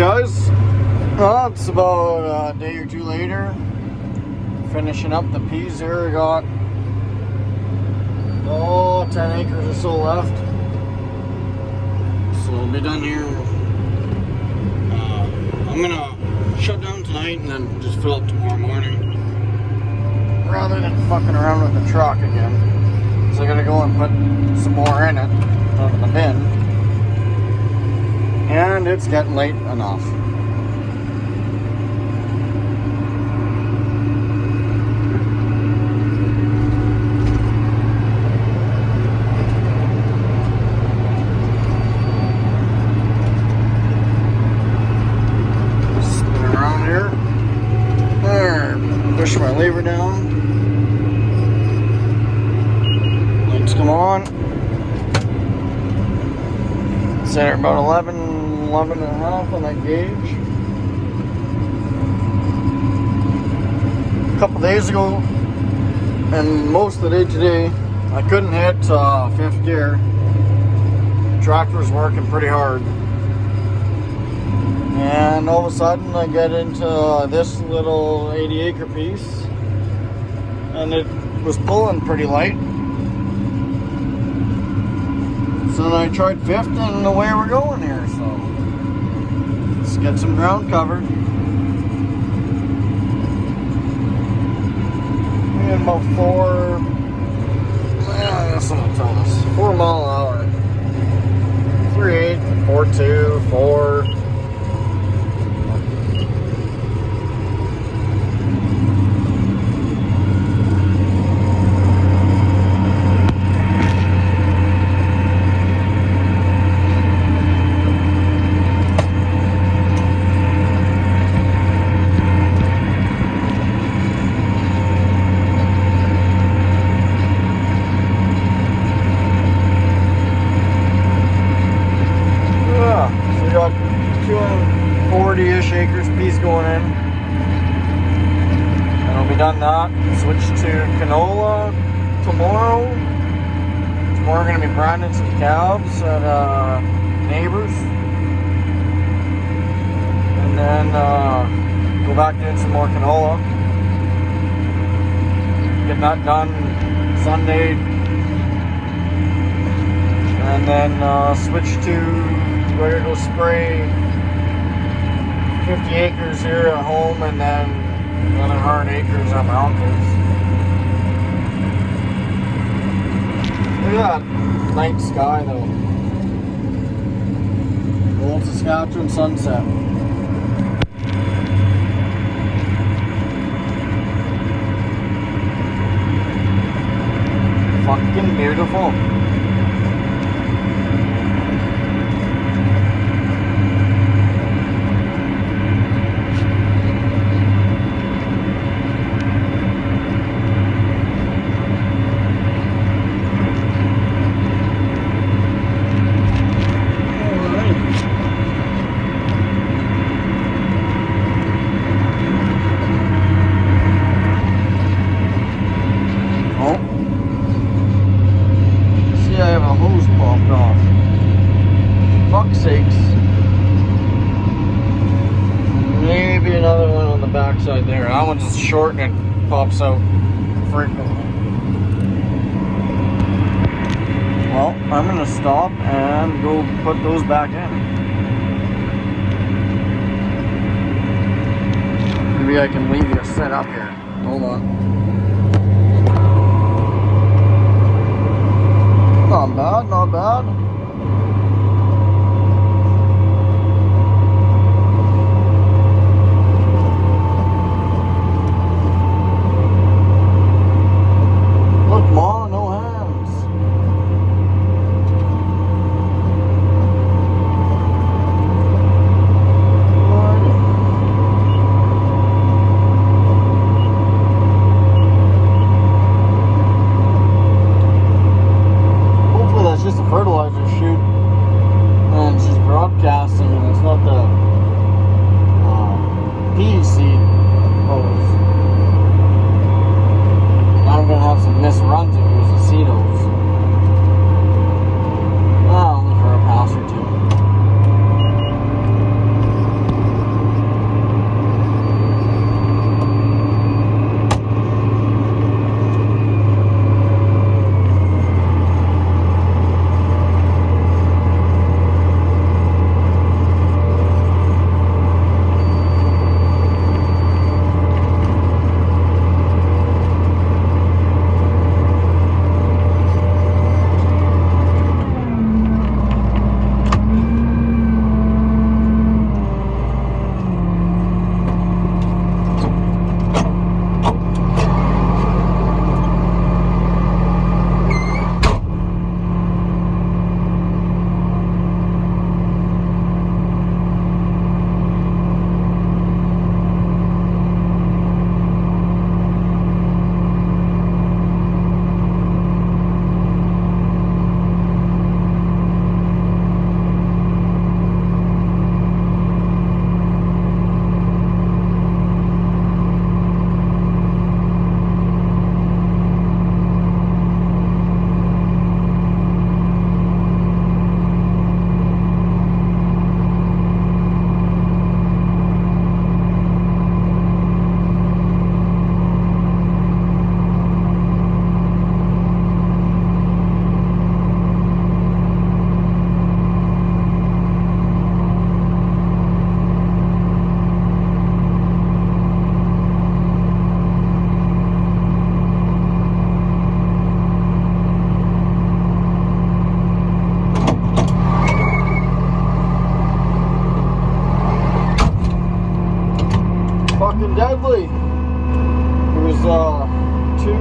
guys, well, it's about a day or two later, finishing up the peas here. We got 10 acres or so left, so we'll be done here. I'm gonna shut down tonight and then just fill up tomorrow morning rather than fucking around with the truck again. So I gotta go and put some more in it out of the bin. And it's getting late enough. Spin around here. There. Push my lever down. Lights come on. Set about 11 and a half on that gauge. A couple days ago, and most of the day today, I couldn't hit 5th gear. Tractor was working pretty hard. And all of a sudden I get into this little 80-acre piece, and it was pulling pretty light. So then I tried 5th, and away we're going here, so let's get some ground covered. And about 4 mile an hour. 3.8, 4.2, 4. So we got 240-ish acres piece going in. And we'll be done that. Switch to canola tomorrow. Tomorrow we're going to be branding some calves at neighbors. And then go back doing some more canola. Get that done Sunday. And then switch to, we're going to go spray 50 acres here at home, and then another 100 acres at my uncle's. Look at that night sky though. Old Saskatchewan sunset. Fucking beautiful. I have a hose popped off. Fuck's sakes. Maybe another one on the backside there. That one's just short and it pops out frequently. Well, I'm gonna stop and go put those back in. Maybe I can leave you set up here. Hold on. Not bad, not bad. Look, Ma, no hands. Just a fertilizer lovely. It was 2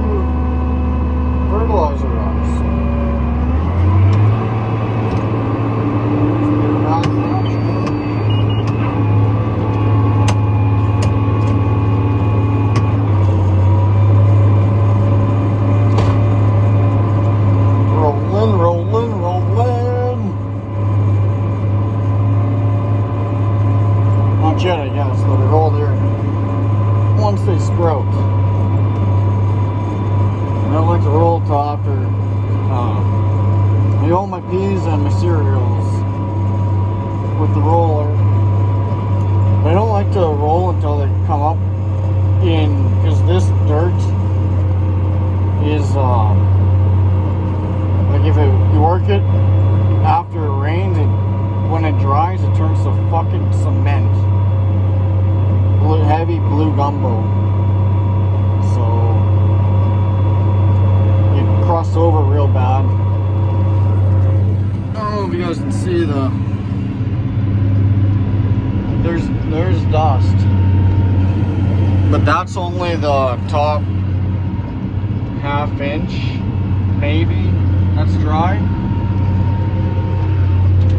fertilizer runs. Not yet, I guess, but they're all there once they sprout. I don't like to roll till after I all my peas and my cereals with the roller. But I don't like to roll until they come up in, because this dirt is like if you work it after it rains, when it dries it turns to fucking cement. Heavy blue gumbo. So it crosses over real bad. I don't know if you guys can see there's dust. But that's only the top ½ inch, maybe. That's dry.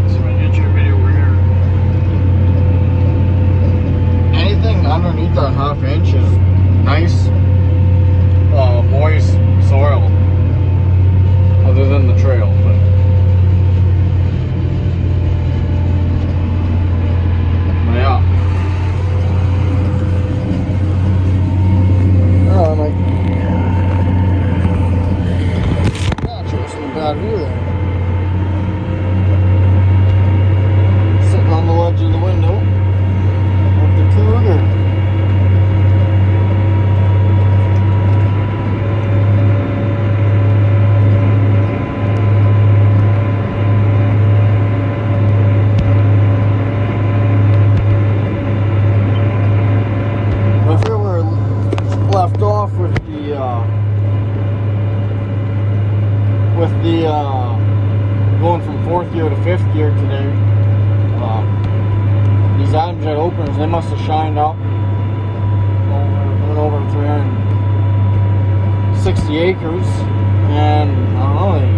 So I'm gonna get you a video over here. Anything underneath that ½ inch is nice, moist soil, other than the trail. But yeah. Oh, I'm like, gotcha, it's not a bad view there. Sitting on the ledge of the window. The Cougar. I feel we're left off with the going from 4th gear to 5th gear today. These Adam Jet openers, they must have shined up over 360 acres, and I don't know, they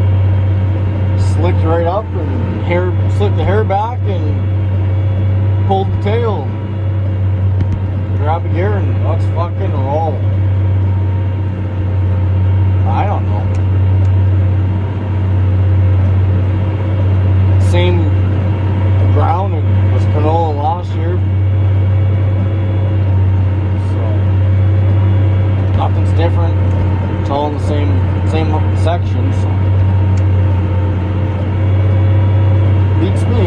slicked right up and slicked the hair back and pulled the tail, grab a gear, and let's fucking roll. I don't know. Same ground was canola last year, so nothing's different. It's all in the same section, so beats me,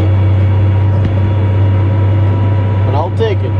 but I'll take it.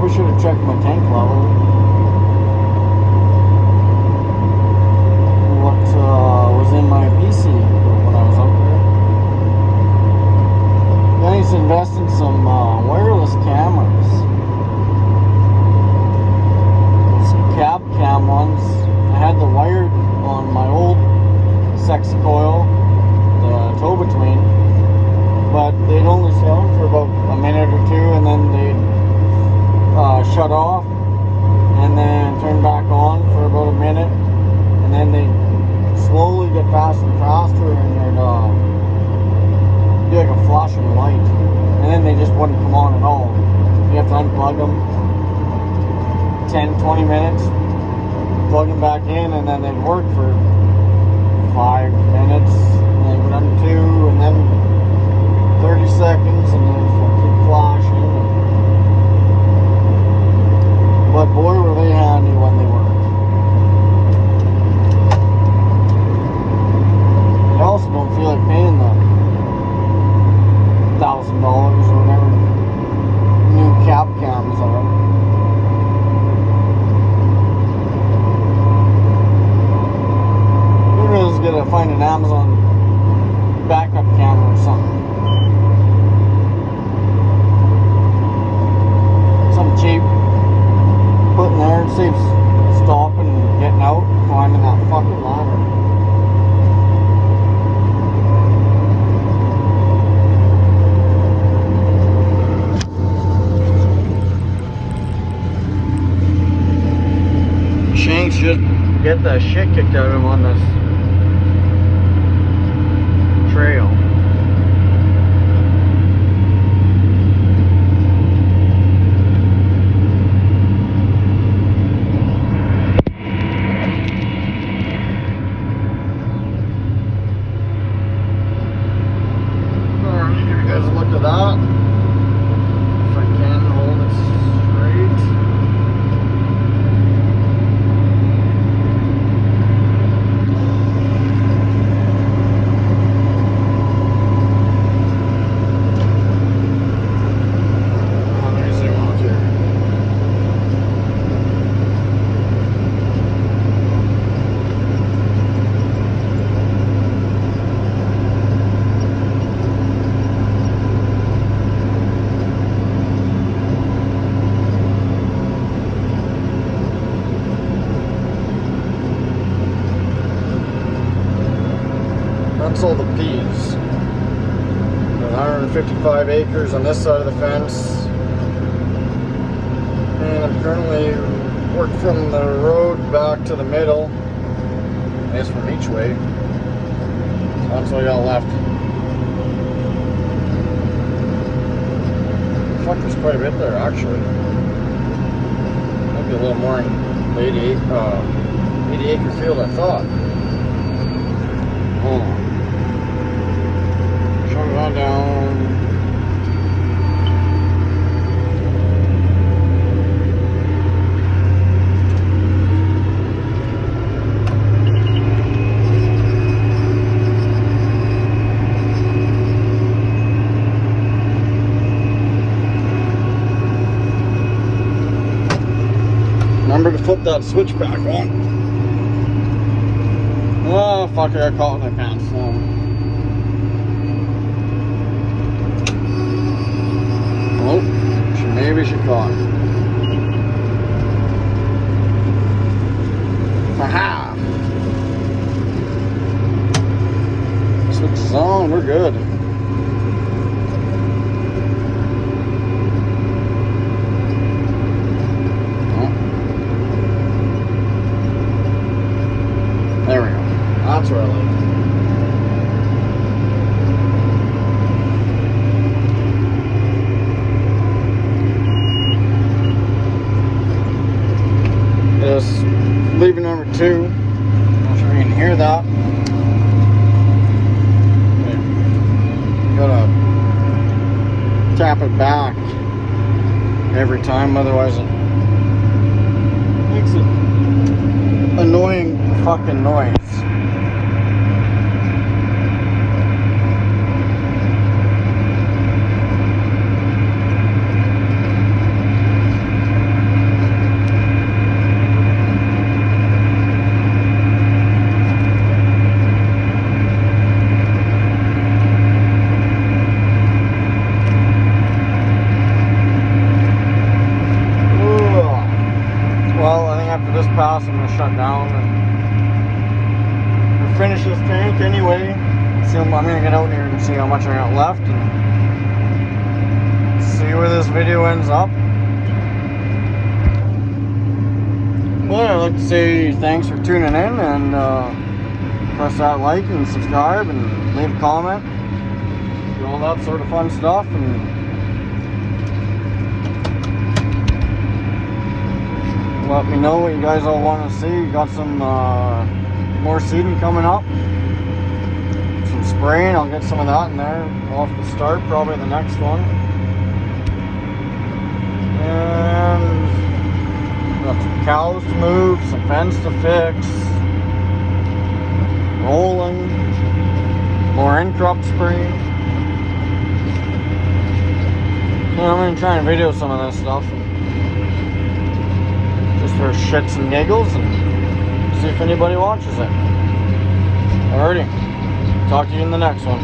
Should have checked my tank level. What was in my PC when I was up there. Then he's invested in some wireless cameras. Those cab cam ones. I had the wired on my old sexi-coil, the tow between, but they'd only sell them for about a minute or two, and then they'd shut off and then turn back on for about a minute, and then they slowly get faster and faster, and they'd be like a flashing light, and then they just wouldn't come on at all. You have to unplug them. 10-20 minutes, plug them back in, and then they'd work for 5 minutes, and then go down to 2, and then 30 seconds, and then keep flashing. But boy, were they handy when they worked. You also don't feel like paying the $1,000 or whatever new cap cams are. Maybe I was gonna find an Amazon backup camera or something. Something cheap. Put in there, it saves stopping and getting out, climbing that fucking ladder. Shanks should get the shit kicked out of him on this trail. Alright, give you guys a look at that. If I can hold it straight. That's all the peas. 155 acres on this side of the fence. And I'm currently working from the road back to the middle. I guess from each way. So that's what I got left. Fuck, there's quite a bit there actually. Maybe a little more in the 80 acre field I thought. Oh. Shut that down. Remember to flip that switch back on. Oh fuck, I got caught in my pants. Oh, maybe she caught. Aha! Switch is on, we're good. Oh. There we go. That's where I like it. Just leaving number 2. Not sure if you can hear that. You gotta tap it back every time, otherwise it makes an annoying fucking noise. This pass, I'm going to shut down and finish this tank anyway. See, I'm going to get out here and see how much I got left and see where this video ends up. Well, I'd like to say thanks for tuning in and press that like and subscribe and leave a comment. Do all that sort of fun stuff. And let me know what you guys all want to see. Got some more seeding coming up. Some spraying, I'll get some of that in there off the start, probably the next one. And got some cows to move, some fence to fix, rolling, more in-crop spraying. Yeah, I'm going to try and video some of this stuff. Just for shits and giggles and see if anybody watches it. Alrighty. Talk to you in the next one.